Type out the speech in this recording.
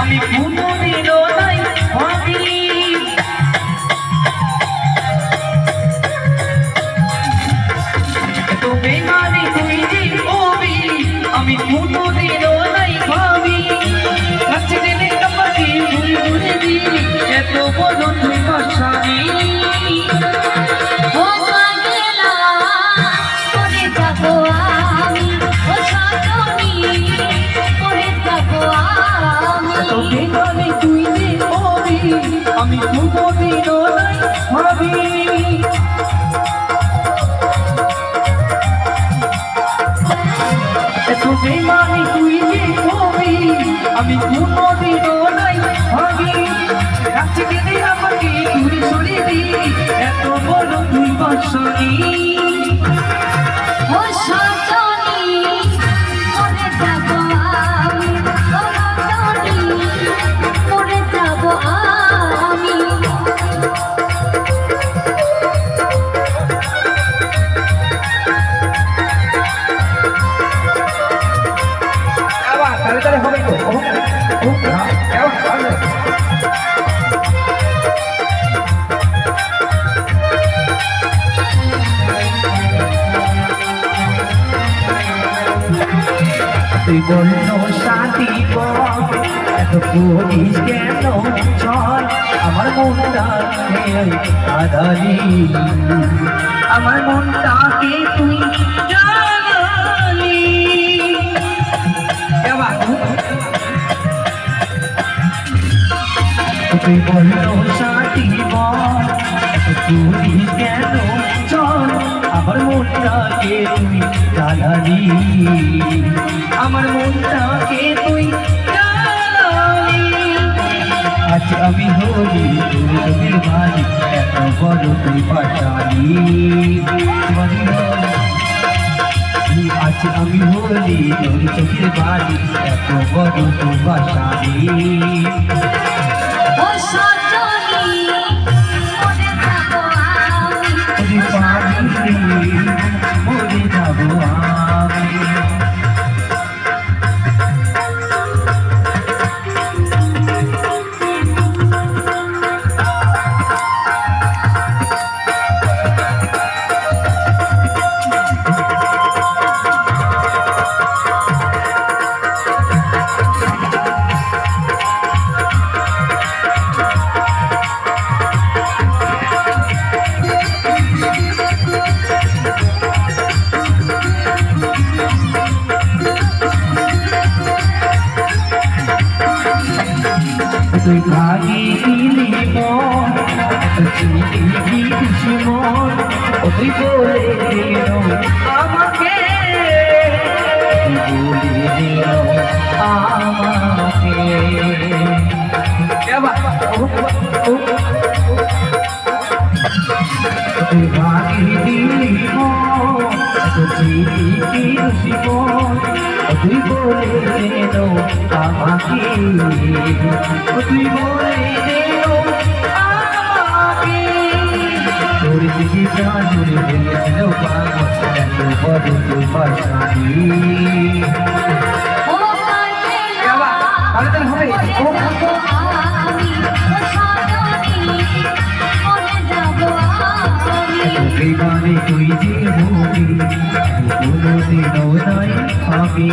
আমি কোনোদিনও নাই ভাবি তো বেমানি তুই যে কবি আমি কোনোদিনও নাই ভাবি কাছে গেলে আমাকে ঘুরে ঘুরে দিলি এত বড় তুই বাসানি আমি কোনোদিনও নাই ভাবি এত বেমানি তুই যে কবি আমি কোনোদিনও নাই ভাবি কাছে গেলে আমাকে ঘুরে সরে দিলি এত বড় তুই বাসানি তাহলে হবে তো তুই বলল শান্তি এত করিস কেন চল আমার মনটা আধারি আমার মনটাকে তুই তুই বললো শান্তি তুই কেন চল আমার মনটাকে তুই জ্বালালি আমার মনটাকে তুই জ্বালালি আজ আমি হলি তোর ভাই এত বড় তুই পাঠালি আজ আমি হলি তোর চোখের বাড়ি এত বড় তুই বাসালি মরে যাবো আমি তুই ভাগি দিলি মন চিনি দুশ্মন তুই বলে দিল আমাকে বলে দিল আমাকে তুই ভাগি দিলি মন চিনি দুশ্মন তুই বলে দিল আমাকে তুই বলে দিল আমাকে তোর দিকে যা জুড়ে ফেলেছিল পাগল এত বড় তুই বাসানি বেমানে তুই যে হবি কোনোদিনও নাই ভাবি